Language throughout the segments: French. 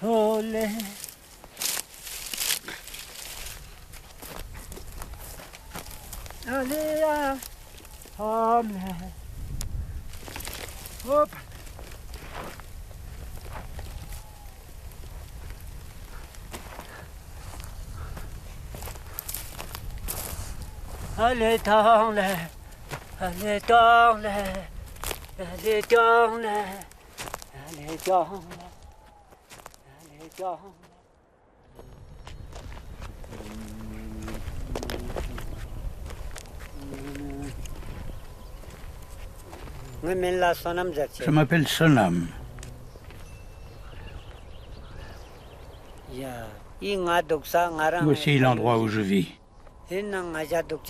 Olé. Allez là. Olé. Hop. Allez dans les. Allez dans les. Allez dans les. Allez dans les. Je m'appelle Sonam. Voici l'endroit où je vis.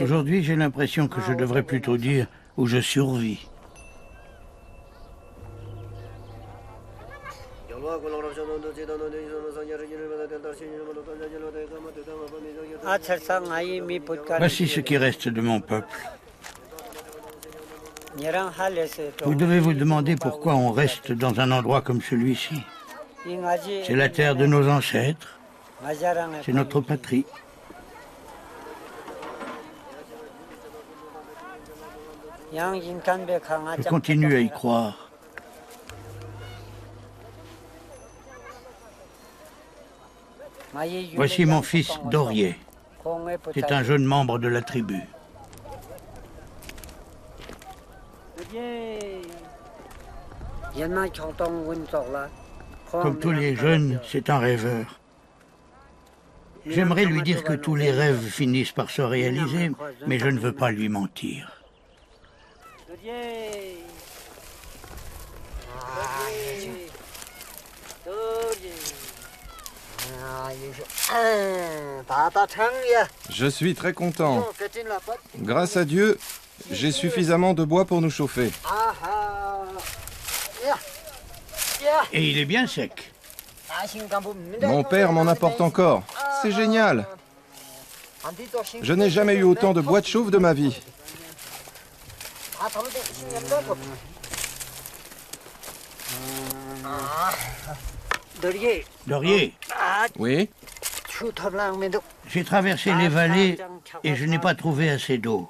Aujourd'hui, j'ai l'impression que je devrais plutôt dire où je survis. Voici ce qui reste de mon peuple. Vous devez vous demander pourquoi on reste dans un endroit comme celui-ci. C'est la terre de nos ancêtres. C'est notre patrie. Je continue à y croire. Voici mon fils Dorier. C'est un jeune membre de la tribu. Comme tous les jeunes, c'est un rêveur. J'aimerais lui dire que tous les rêves finissent par se réaliser, mais je ne veux pas lui mentir. Je suis très content. Grâce à Dieu, j'ai suffisamment de bois pour nous chauffer. Et il est bien sec. Mon père m'en apporte encore. C'est génial. Je n'ai jamais eu autant de bois de chauffe de ma vie. Dorier, Oui? j'ai traversé les vallées et je n'ai pas trouvé assez d'eau.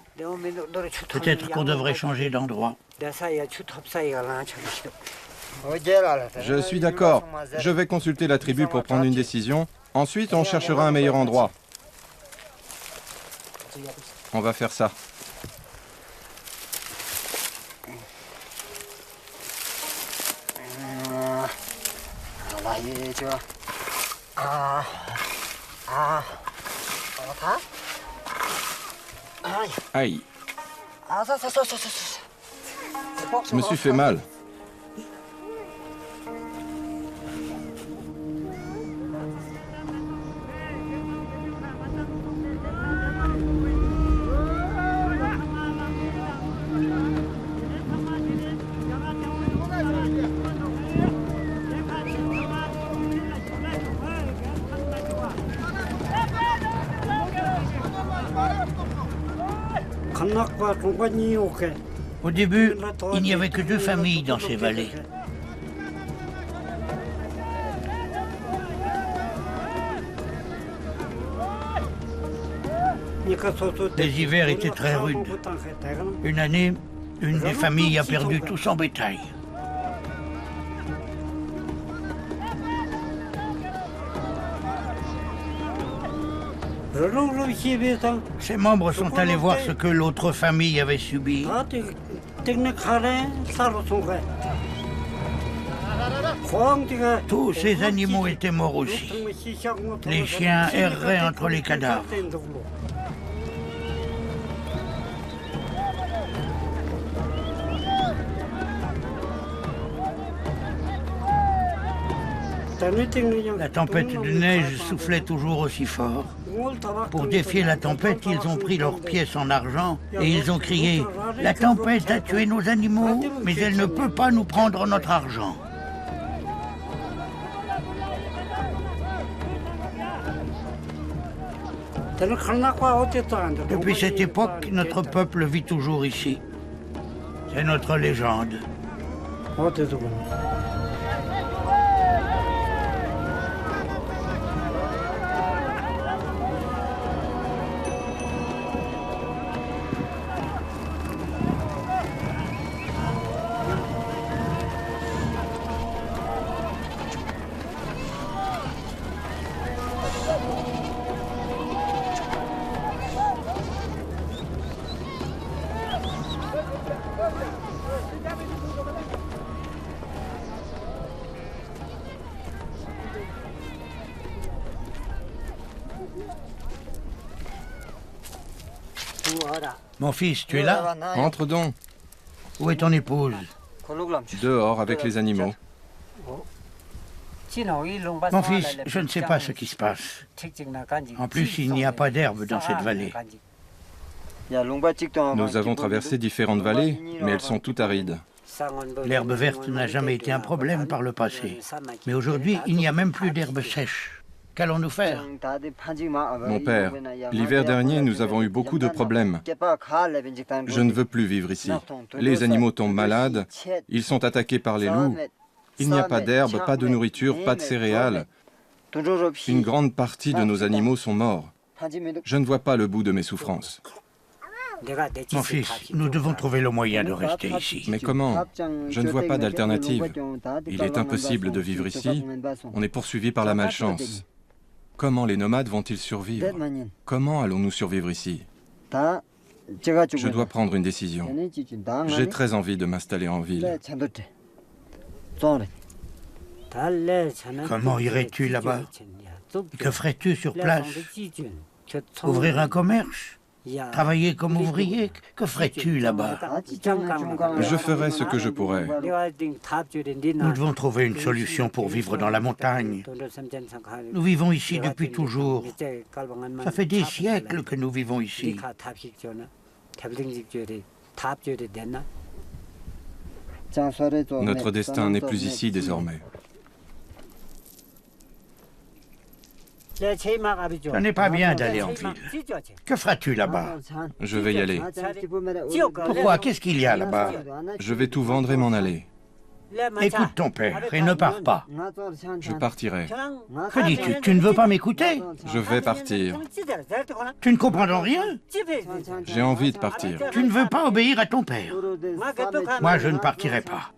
Peut-être qu'on devrait changer d'endroit. Je suis d'accord. Je vais consulter la tribu pour prendre une décision. Ensuite, on cherchera un meilleur endroit. On va faire ça. Aïe. Je me suis fait mal. Au début, il n'y avait que 2 familles dans ces vallées. Les hivers étaient très rudes. Une année, une des familles a perdu tout son bétail. Ses membres sont allés voir ce que l'autre famille avait subi. Tous ces animaux étaient morts aussi. Les chiens erraient entre les cadavres. La tempête de neige soufflait toujours aussi fort. Pour défier la tempête, ils ont pris leurs pièces en argent et ils ont crié « La tempête a tué nos animaux, mais elle ne peut pas nous prendre notre argent ». Depuis cette époque, notre peuple vit toujours ici. C'est notre légende. Mon fils, tu es là? Entre donc. Où est ton épouse? Dehors avec les animaux. Mon fils, je ne sais pas ce qui se passe. En plus, il n'y a pas d'herbe dans cette vallée. Nous avons traversé différentes vallées, mais elles sont toutes arides. L'herbe verte n'a jamais été un problème par le passé. Mais aujourd'hui, il n'y a même plus d'herbe sèche. Qu'allons-nous faire? Mon père, l'hiver dernier, nous avons eu beaucoup de problèmes. Je ne veux plus vivre ici. Les animaux tombent malades, ils sont attaqués par les loups. Il n'y a pas d'herbe, pas de nourriture, pas de céréales. Une grande partie de nos animaux sont morts. Je ne vois pas le bout de mes souffrances. Mon fils, nous devons trouver le moyen de rester ici. Mais comment? Je ne vois pas d'alternative. Il est impossible de vivre ici. On est poursuivi par la malchance. Comment les nomades vont-ils survivre? Comment allons-nous survivre ici? Je dois prendre une décision. J'ai très envie de m'installer en ville. Comment irais-tu là-bas? Que ferais-tu sur place? Ouvrir un commerce? Travailler comme ouvrier? Que ferais-tu là-bas? Je ferai ce que je pourrai. Nous devons trouver une solution pour vivre dans la montagne. Nous vivons ici depuis toujours. Ça fait des siècles que nous vivons ici. Notre destin n'est plus ici désormais. Ce n'est pas bien d'aller en ville. Que feras-tu là-bas? Je vais y aller. Pourquoi? Qu'est-ce qu'il y a là-bas? Je vais tout vendre et m'en aller. Écoute ton père et ne pars pas. Je partirai. Que dis-tu? Tu ne veux pas m'écouter? Je vais partir. Tu ne comprends donc rien? J'ai envie de partir. Tu ne veux pas obéir à ton père. Moi, je ne partirai pas.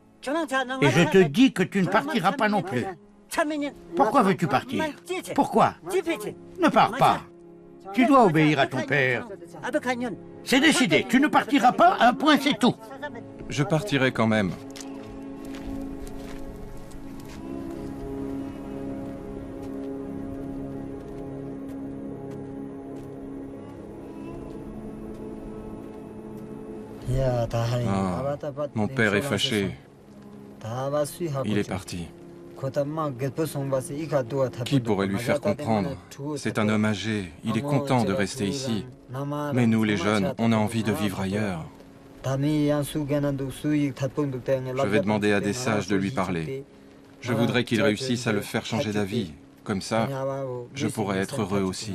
Et je te dis que tu ne partiras pas non plus. Pourquoi veux-tu partir? Pourquoi? Ne pars pas. Tu dois obéir à ton père. C'est décidé. Tu ne partiras pas, un point, c'est tout. Je partirai quand même. Ah, mon père est fâché. Il est parti. Qui pourrait lui faire comprendre? C'est un homme âgé, il est content de rester ici. Mais nous, les jeunes, on a envie de vivre ailleurs. Je vais demander à des sages de lui parler. Je voudrais qu'il réussisse à le faire changer d'avis. Comme ça, je pourrais être heureux aussi.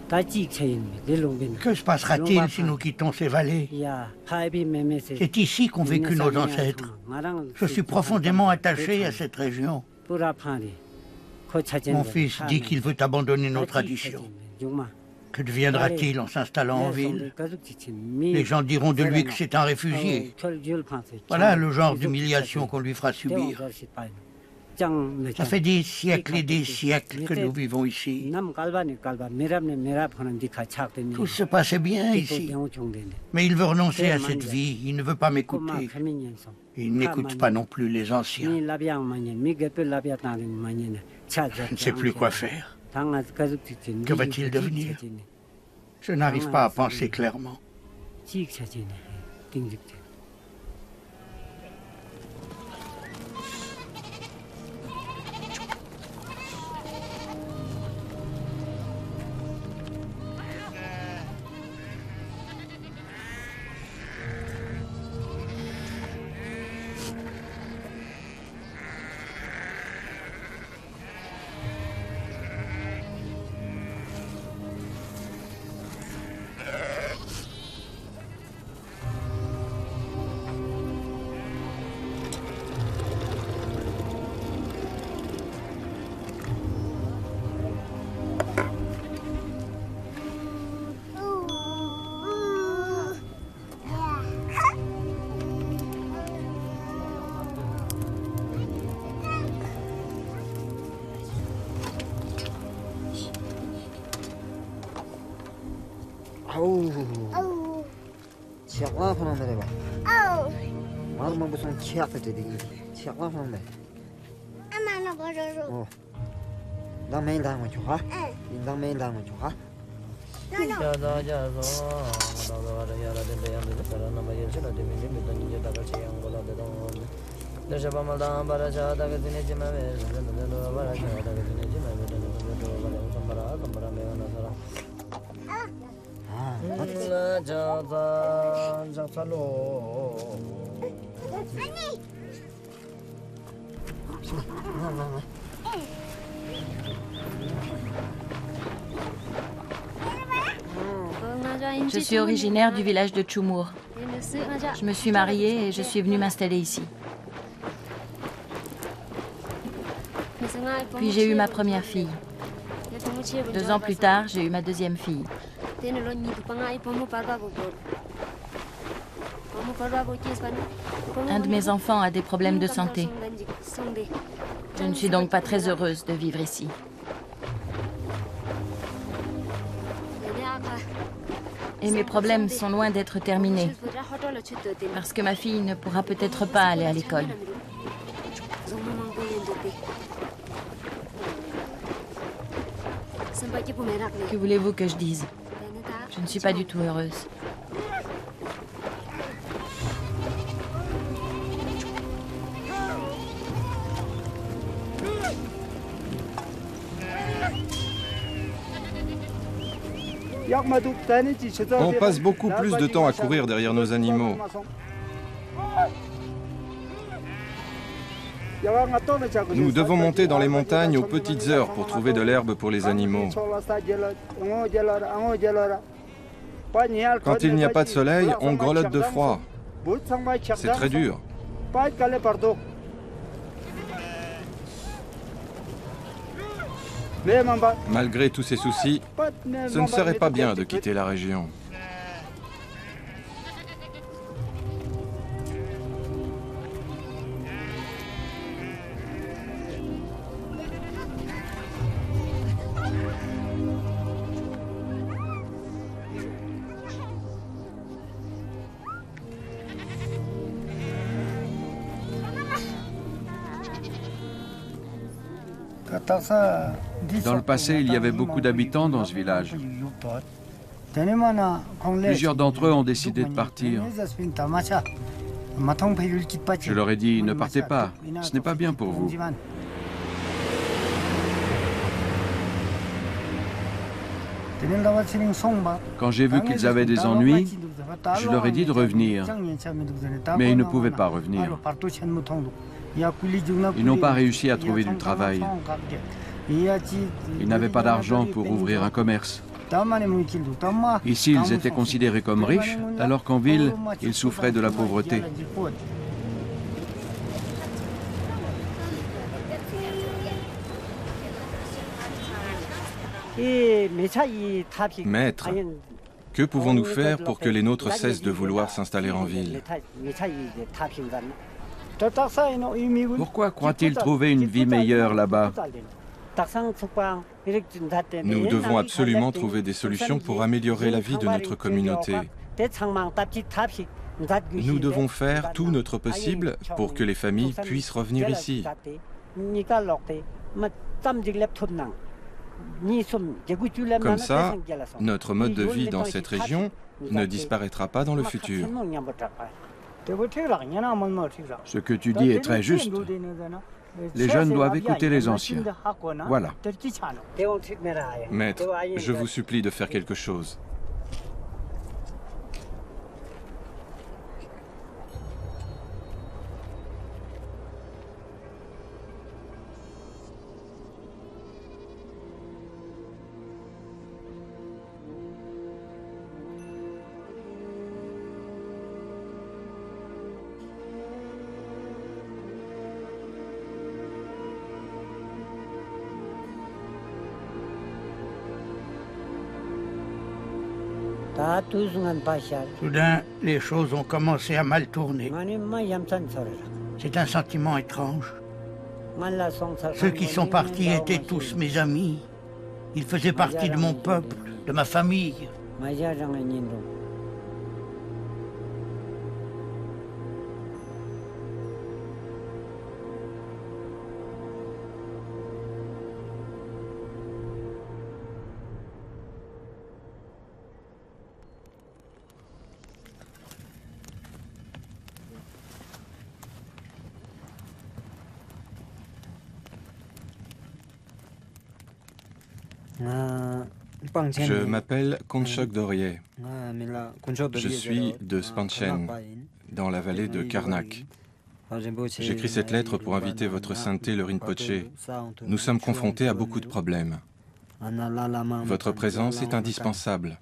Que se passera-t-il si nous quittons ces vallées? C'est ici qu'ont vécu nos ancêtres. Je suis profondément attaché à cette région. Mon fils dit qu'il veut abandonner nos traditions. Que deviendra-t-il en s'installant en ville? Les gens diront de lui que c'est un réfugié. Voilà le genre d'humiliation qu'on lui fera subir. Ça fait des siècles et des siècles que nous vivons ici. Tout se passait bien ici. Mais il veut renoncer à cette vie. Il ne veut pas m'écouter. Il n'écoute pas non plus les anciens. Je ne sais plus quoi faire. Que va-t-il devenir? Je n'arrive pas à penser clairement. Je suis originaire du village de Chumur. Je me suis mariée et je suis venue m'installer ici. Puis j'ai eu ma première fille. 2 ans plus tard, j'ai eu ma deuxième fille. Un de mes enfants a des problèmes de santé. Je ne suis donc pas très heureuse de vivre ici. Et mes problèmes sont loin d'être terminés, parce que ma fille ne pourra peut-être pas aller à l'école. Que voulez-vous que je dise? Je ne suis pas du tout heureuse. On passe beaucoup plus de temps à courir derrière nos animaux. Nous devons monter dans les montagnes aux petites heures pour trouver de l'herbe pour les animaux. Quand il n'y a pas de soleil, on grelotte de froid. C'est très dur. Malgré tous ces soucis, ce ne serait pas bien de quitter la région. Dans le passé, il y avait beaucoup d'habitants dans ce village. Plusieurs d'entre eux ont décidé de partir. Je leur ai dit, ne partez pas, ce n'est pas bien pour vous. Quand j'ai vu qu'ils avaient des ennuis, je leur ai dit de revenir, mais ils ne pouvaient pas revenir. Ils n'ont pas réussi à trouver du travail. Ils n'avaient pas d'argent pour ouvrir un commerce. Ici, ils étaient considérés comme riches, alors qu'en ville, ils souffraient de la pauvreté. Maître, que pouvons-nous faire pour que les nôtres cessent de vouloir s'installer en ville? Pourquoi croient-ils trouver une vie meilleure là-bas? Nous devons absolument trouver des solutions pour améliorer la vie de notre communauté. Nous devons faire tout notre possible pour que les familles puissent revenir ici. Comme ça, notre mode de vie dans cette région ne disparaîtra pas dans le futur. Ce que tu dis est très juste. Les jeunes doivent écouter les anciens. Voilà. Maître, je vous supplie de faire quelque chose. Soudain, les choses ont commencé à mal tourner. C'est un sentiment étrange. Ceux qui sont partis étaient tous mes amis. Ils faisaient partie de mon peuple, de ma famille. Je m'appelle Konchok Dorje. Je suis de Spanchen, dans la vallée de Karnak. J'écris cette lettre pour inviter votre sainteté le Rinpoché. Nous sommes confrontés à beaucoup de problèmes. Votre présence est indispensable.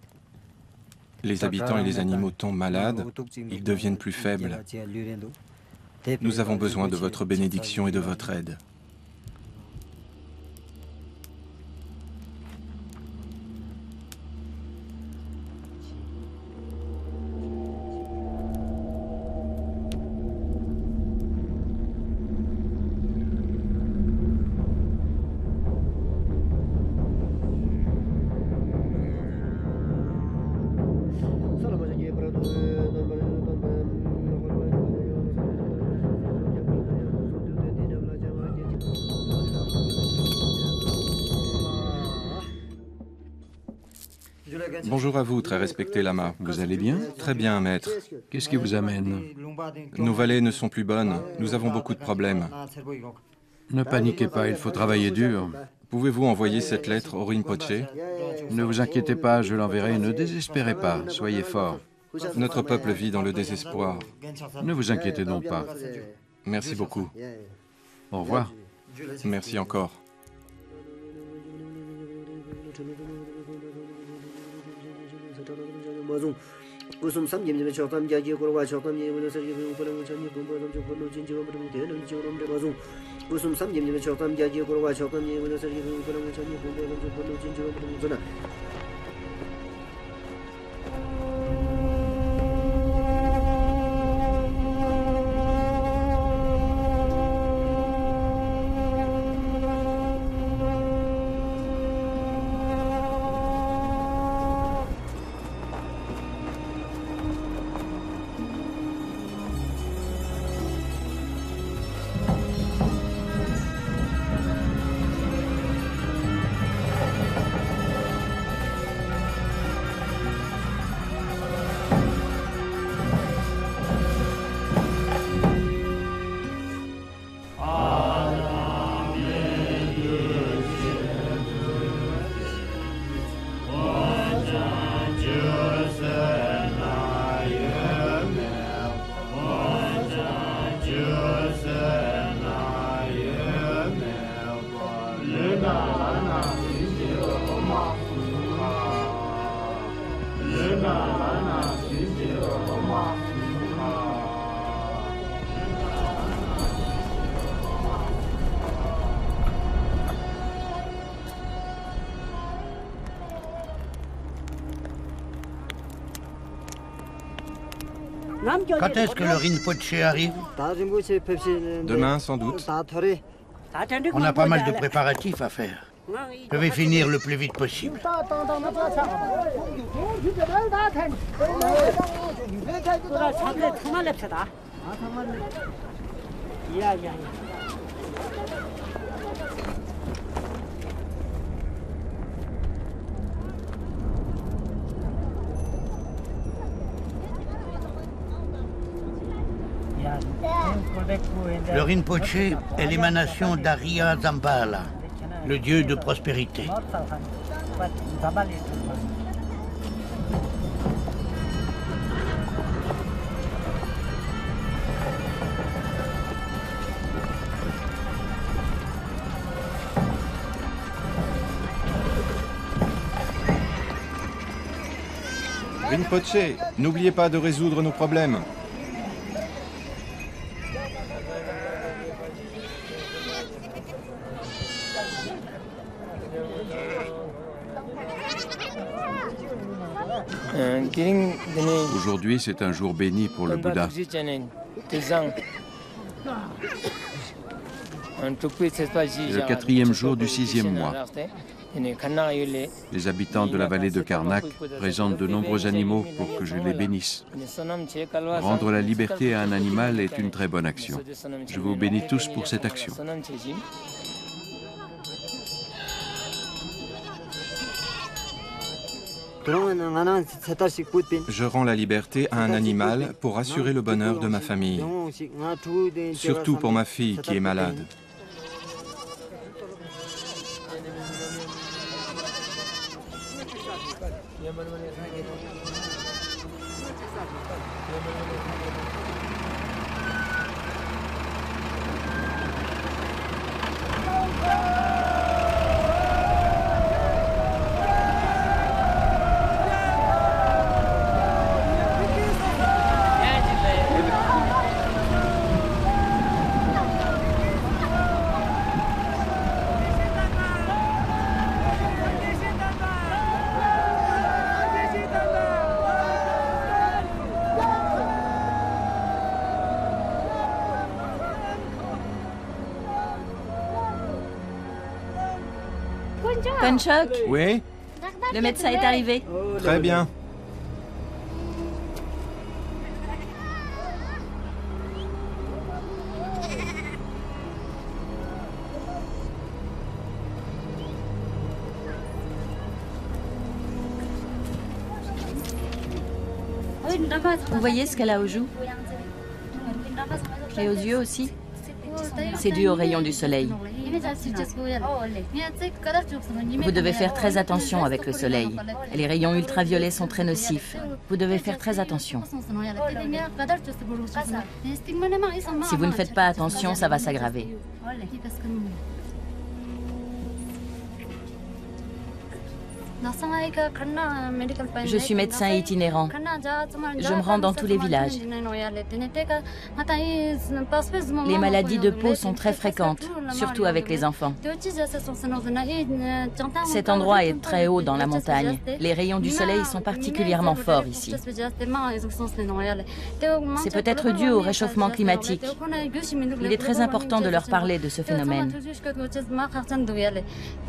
Les habitants et les animaux tombent malades, ils deviennent plus faibles. Nous avons besoin de votre bénédiction et de votre aide. Bonjour à vous, très respecté lama. Vous allez bien? Très bien, maître. Qu'est-ce qui vous amène? Nos vallées ne sont plus bonnes. Nous avons beaucoup de problèmes. Ne paniquez pas, il faut travailler dur. Pouvez-vous envoyer cette lettre au Rinpoché? Ne vous inquiétez pas, je l'enverrai. Ne désespérez pas, soyez forts. Notre peuple vit dans le désespoir. Ne vous inquiétez donc pas. Merci beaucoup. Au revoir. Merci encore. Quand est-ce que le Rinpoché arrive? Demain, sans doute. On a pas mal de préparatifs à faire. Je vais finir le plus vite possible. Le Rinpoché est l'émanation d'Arya Zambala, le dieu de prospérité. Rinpoché, n'oubliez pas de résoudre nos problèmes. Aujourd'hui, c'est un jour béni pour le Bouddha. C'est le 4e jour du 6e mois. Les habitants de la vallée de Karnak présentent de nombreux animaux pour que je les bénisse. Rendre la liberté à un animal est une très bonne action. Je vous bénis tous pour cette action. Je rends la liberté à un animal pour assurer le bonheur de ma famille, surtout pour ma fille qui est malade. Konchok, Oui, le médecin est arrivé. très bien. Vous voyez ce qu'elle a aux joues? Et aux yeux aussi? C'est dû aux rayons du soleil. Vous devez faire très attention avec le soleil. Les rayons ultraviolets sont très nocifs. Vous devez faire très attention. Si vous ne faites pas attention, ça va s'aggraver. Je suis médecin itinérant. Je me rends dans tous les villages. Les maladies de peau sont très fréquentes, surtout avec les enfants. Cet endroit est très haut dans la montagne. Les rayons du soleil sont particulièrement forts ici. C'est peut-être dû au réchauffement climatique. Il est très important de leur parler de ce phénomène.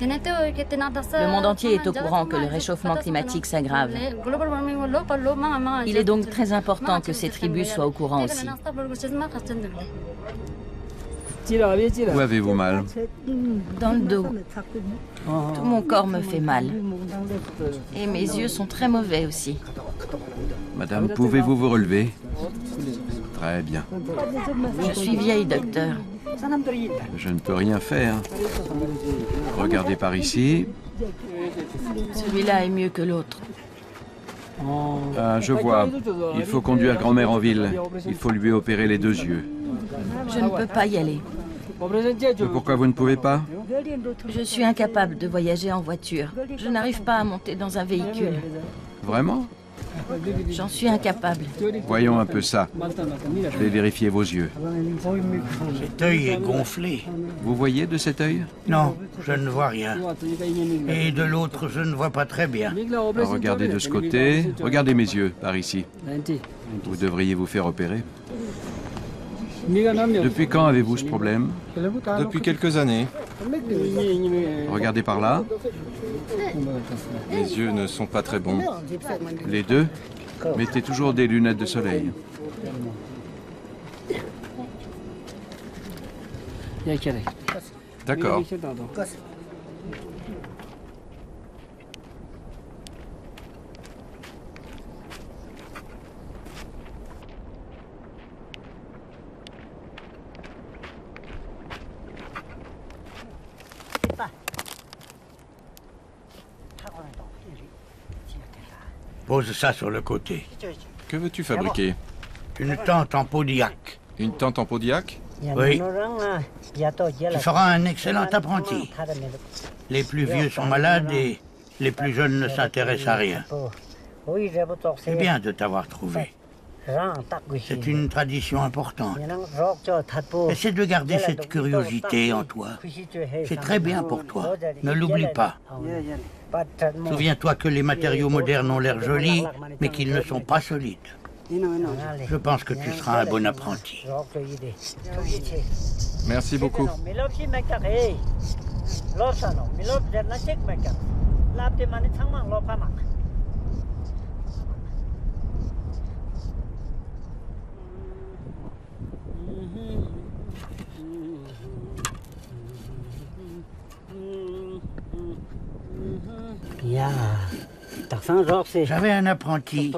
Le monde entier est au courant que le réchauffement climatique s'aggrave. Il est donc très important que ces tribus soient au courant aussi. Où avez-vous mal? Dans le dos. Tout mon corps me fait mal. Et mes yeux sont très mauvais aussi. Madame, pouvez-vous vous relever? Très bien. Je suis vieille, docteur. Je ne peux rien faire. Regardez par ici. Celui-là est mieux que l'autre. Ah, je vois. Il faut conduire grand-mère en ville. Il faut lui opérer les 2 yeux. Je ne peux pas y aller. Mais pourquoi vous ne pouvez pas? Je suis incapable de voyager en voiture. Je n'arrive pas à monter dans un véhicule. Vraiment? J'en suis incapable. Voyons un peu ça. Je vais vérifier vos yeux. Cet œil est gonflé. Vous voyez de cet œil? Non, je ne vois rien. Et de l'autre, je ne vois pas très bien. Alors, regardez de ce côté. Regardez mes yeux, par ici. Vous devriez vous faire opérer. Depuis quand avez-vous ce problème? Depuis quelques années. Regardez par là. Mes yeux ne sont pas très bons. Les deux. Mettez toujours des lunettes de soleil. D'accord. Pose ça sur le côté. Que veux-tu fabriquer? Une tente en Podiac. Une tente en Podiac? Oui. Tu feras un excellent apprenti. Les plus vieux sont malades et les plus jeunes ne s'intéressent à rien. C'est bien de t'avoir trouvé. C'est une tradition importante. Essaie de garder cette curiosité en toi. C'est très bien pour toi. Ne l'oublie pas. Souviens-toi que les matériaux modernes ont l'air jolis, mais qu'ils ne sont pas solides. Je pense que tu seras un bon apprenti. Merci beaucoup. J'avais un apprenti.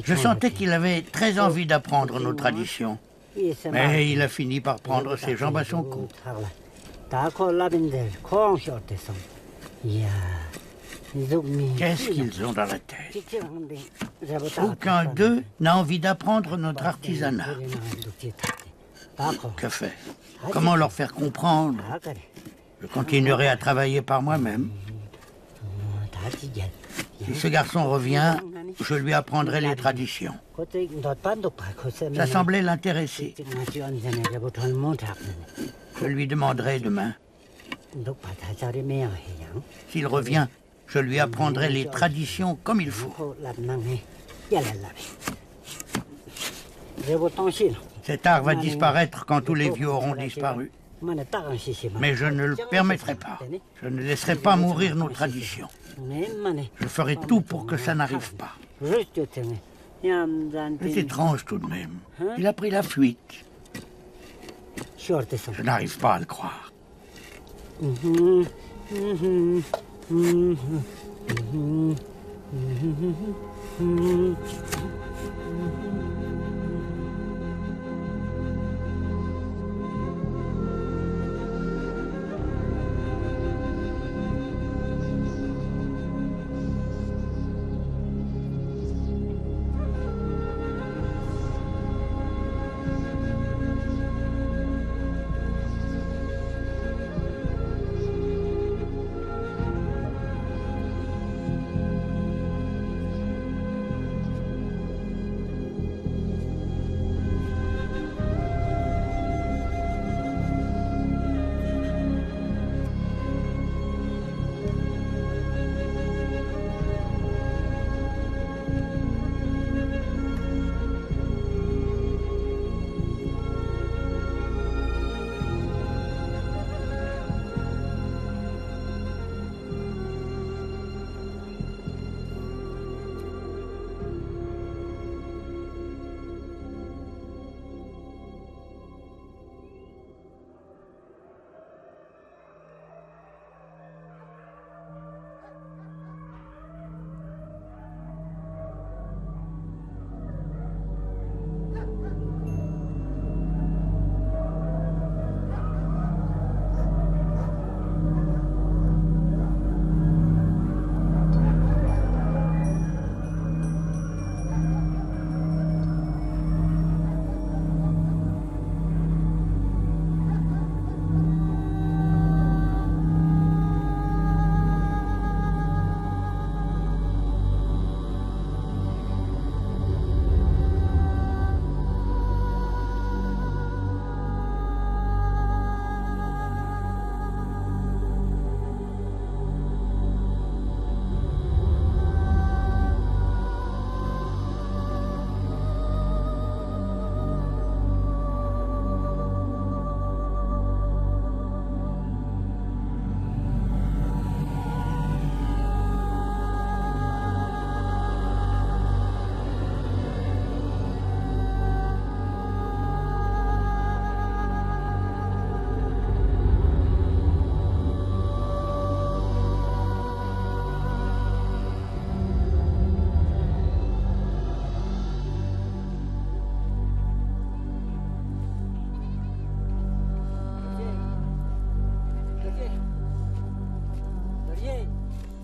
Je sentais qu'il avait très envie d'apprendre nos traditions. Mais il a fini par prendre ses jambes à son cou. Qu'est-ce qu'ils ont dans la tête? Aucun d'eux n'a envie d'apprendre notre artisanat. Que faire? Comment leur faire comprendre? Je continuerai à travailler par moi-même. Si ce garçon revient, je lui apprendrai les traditions. Ça semblait l'intéresser. Je lui demanderai demain. S'il revient, je lui apprendrai les traditions comme il faut. Cet art va disparaître quand tous les vieux auront disparu. Mais je ne le permettrai pas. Je ne laisserai pas mourir nos traditions. Je ferai tout pour que ça n'arrive pas. C'est étrange tout de même. Il a pris la fuite. Je n'arrive pas à le croire.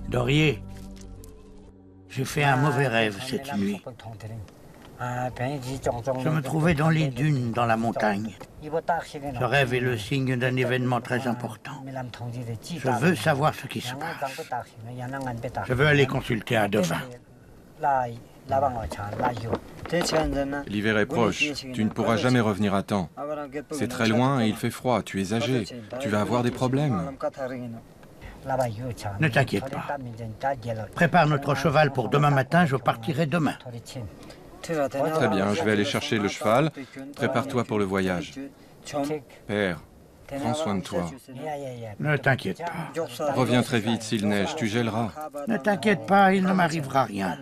Dorier, j'ai fait un mauvais rêve cette nuit. Je me trouvais dans les dunes, dans la montagne. Ce rêve est le signe d'un événement très important. Je veux savoir ce qui se passe. Je veux aller consulter un devin. L'hiver est proche, tu ne pourras jamais revenir à temps. C'est très loin et il fait froid, tu es âgé, tu vas avoir des problèmes. Ne t'inquiète pas. Prépare notre cheval pour demain matin, je partirai demain. Très bien, je vais aller chercher le cheval. Prépare-toi pour le voyage. Père, prends soin de toi. Ne t'inquiète pas. Reviens très vite, s'il neige, tu gèleras. Ne t'inquiète pas, il ne m'arrivera rien.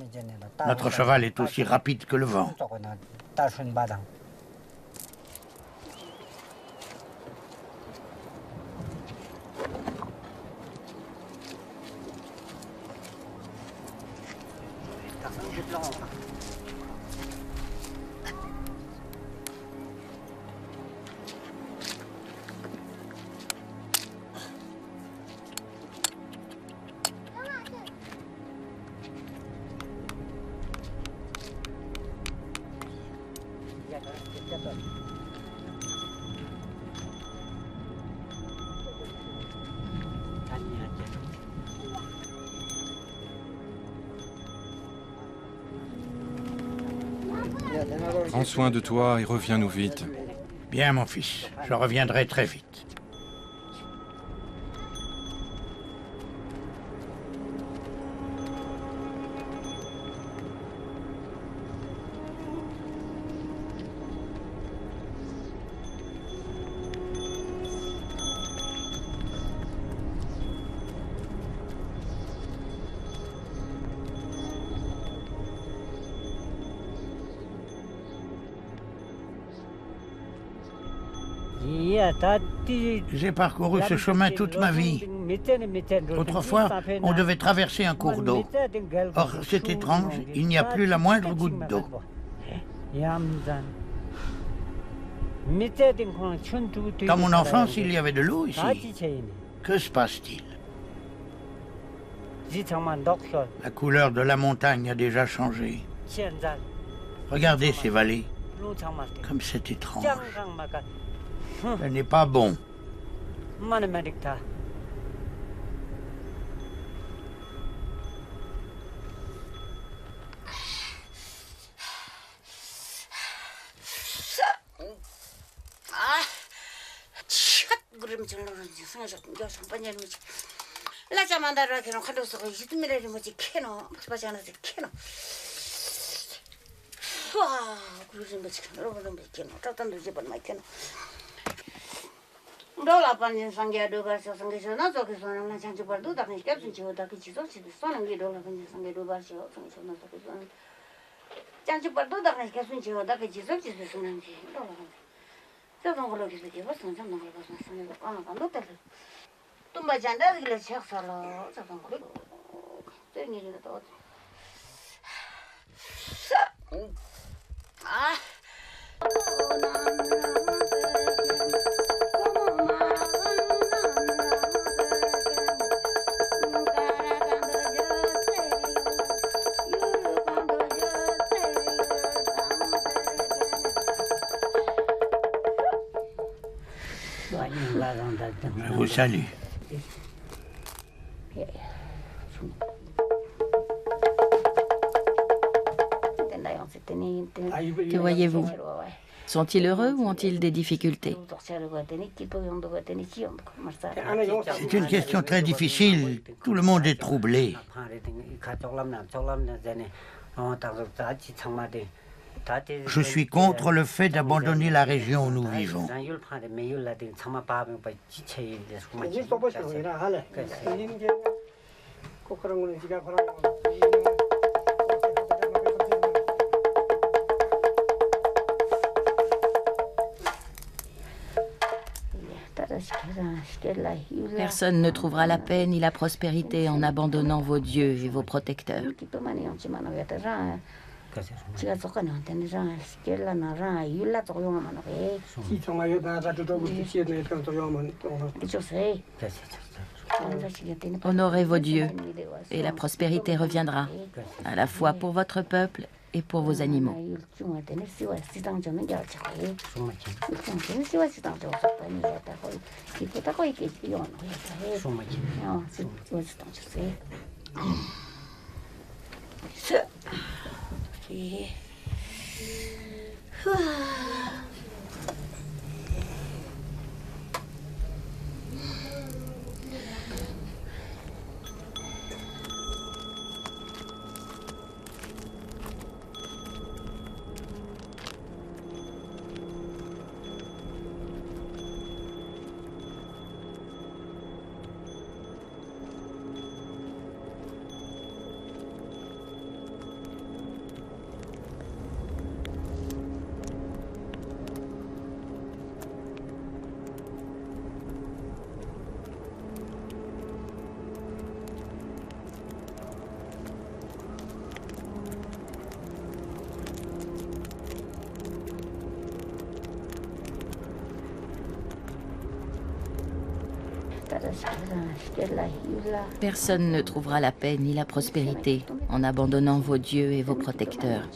Notre cheval est aussi rapide que le vent. Prends soin de toi et reviens-nous vite. Bien, mon fils, je reviendrai très vite. J'ai parcouru ce chemin toute ma vie. Autrefois, on devait traverser un cours d'eau. Or, c'est étrange, il n'y a plus la moindre goutte d'eau. Dans mon enfance, il y avait de l'eau ici. Que se passe-t-il? La couleur de la montagne a déjà changé. Regardez ces vallées. Comme c'est étrange. Ce n'est pas bon. Dola panjang sangya do bahasa sangya sana so ke sana na chanchu par do tak ni kap sin chiho tak chi so chi sana ngi dola panjang sangya do bahasa sangya sana so ke sana chanchu par do tak ni kap sin chiho tak chi so chi sana ngi dola sa dong lo ke se ke bas na dong lo bas na sana do ana kan do tar tumba janda de le chak sala sa dong lo te ni de to ah Je vous salue. Que voyez-vous? Sont-ils heureux ou ont-ils des difficultés? C'est une question très difficile. Tout le monde est troublé. Je suis contre le fait d'abandonner la région où nous vivons. Personne ne trouvera la paix ni la prospérité en abandonnant vos dieux et vos protecteurs. Honorez vos dieux et la prospérité reviendra, à la fois pour votre peuple et pour vos animaux. Personne ne trouvera la paix ni la prospérité en abandonnant vos dieux et vos protecteurs.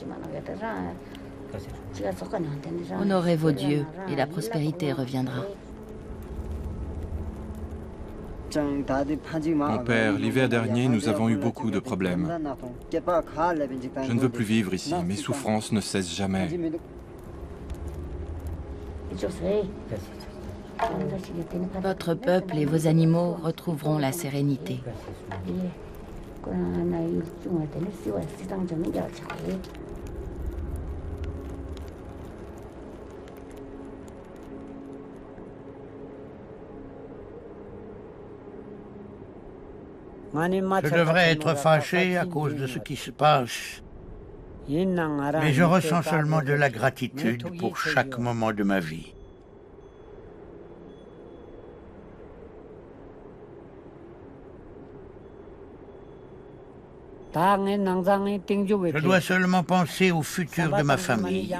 Honorez vos dieux et la prospérité reviendra. Mon père, l'hiver dernier, nous avons eu beaucoup de problèmes. Je ne veux plus vivre ici. Mes souffrances ne cessent jamais. Votre peuple et vos animaux retrouveront la sérénité. Je devrais être fâché à cause de ce qui se passe, mais je ressens seulement de la gratitude pour chaque moment de ma vie. Je dois seulement penser au futur de ma famille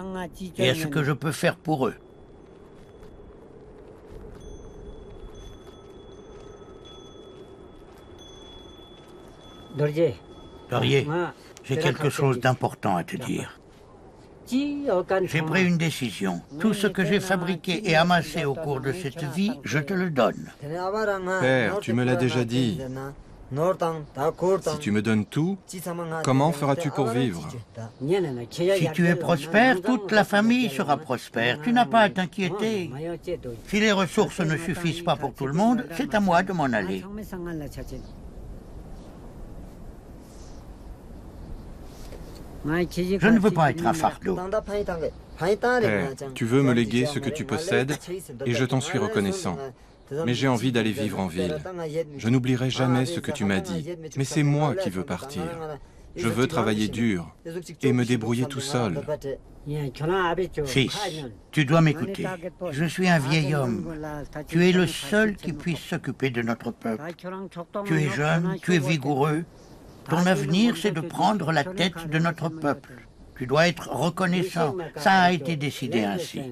et à ce que je peux faire pour eux. Dorje, j'ai quelque chose d'important à te dire. J'ai pris une décision. Tout ce que j'ai fabriqué et amassé au cours de cette vie, je te le donne. Père, tu me l'as déjà dit. Si tu me donnes tout, comment feras-tu pour vivre? Si tu es prospère, toute la famille sera prospère. Tu n'as pas à t'inquiéter. Si les ressources ne suffisent pas pour tout le monde, c'est à moi de m'en aller. Je ne veux pas être un fardeau. Père, tu veux me léguer ce que tu possèdes et je t'en suis reconnaissant. Mais j'ai envie d'aller vivre en ville. Je n'oublierai jamais ce que tu m'as dit, mais c'est moi qui veux partir. Je veux travailler dur et me débrouiller tout seul. Fils, tu dois m'écouter. Je suis un vieil homme. Tu es le seul qui puisse s'occuper de notre peuple. Tu es jeune, tu es vigoureux. Ton avenir, c'est de prendre la tête de notre peuple. Tu dois être reconnaissant. Ça a été décidé ainsi.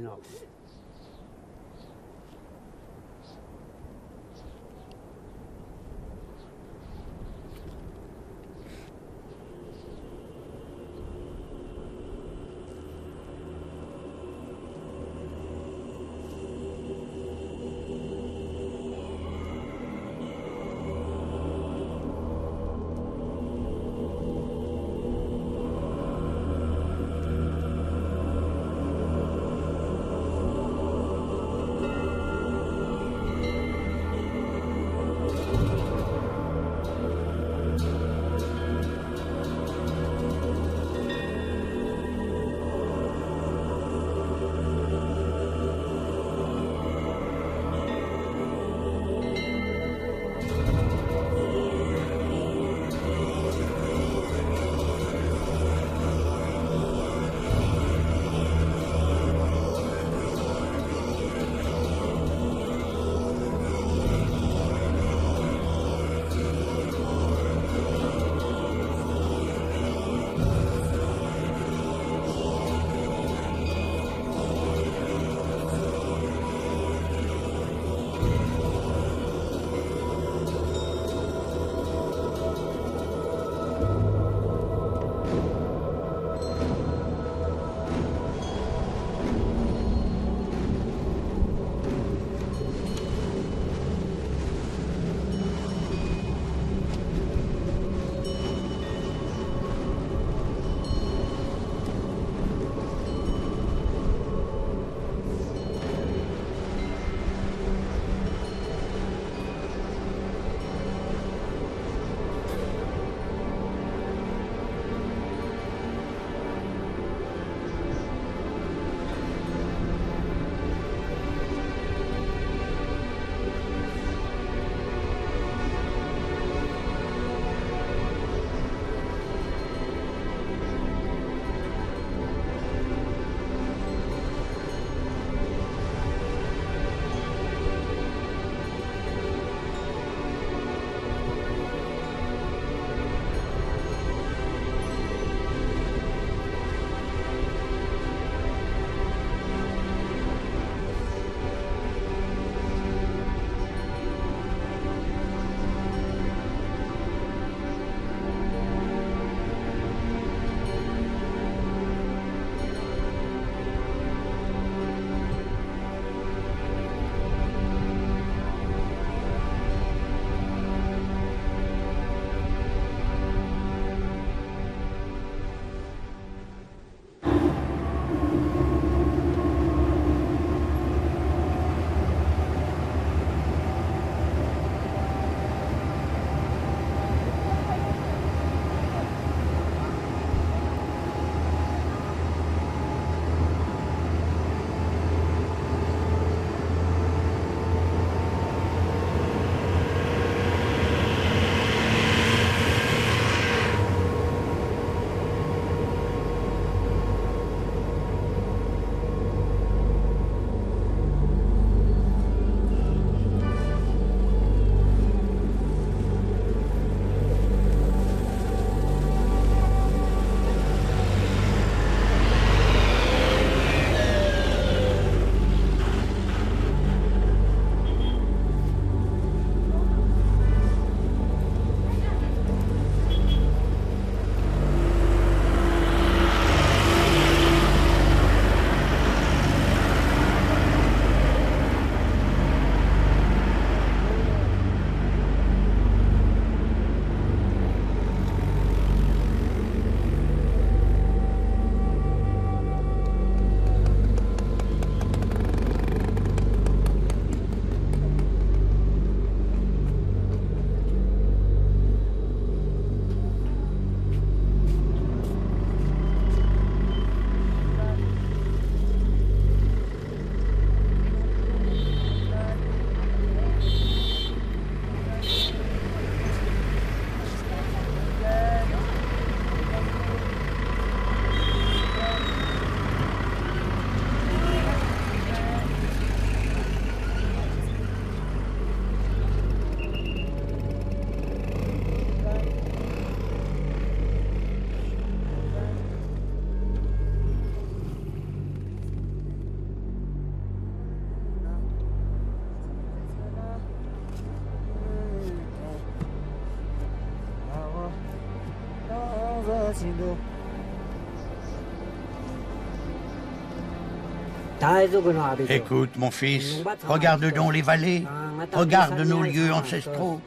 Écoute, mon fils, regarde donc les vallées, regarde nos lieux ancestraux.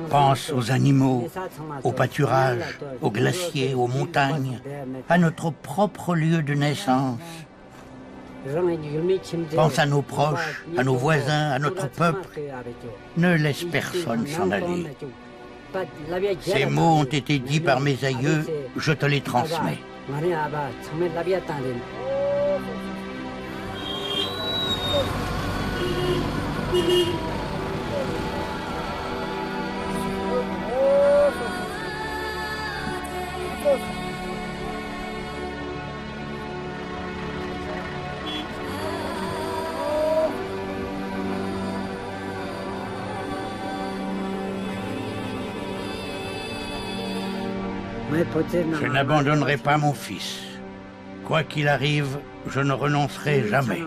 Pense aux animaux, aux pâturages, aux glaciers, aux montagnes, à notre propre lieu de naissance. Pense à nos proches, à nos voisins, à notre peuple. Ne laisse personne s'en aller. Ces mots ont été dits par mes aïeux, je te les transmets. Je n'abandonnerai pas mon fils. Quoi qu'il arrive, je ne renoncerai jamais.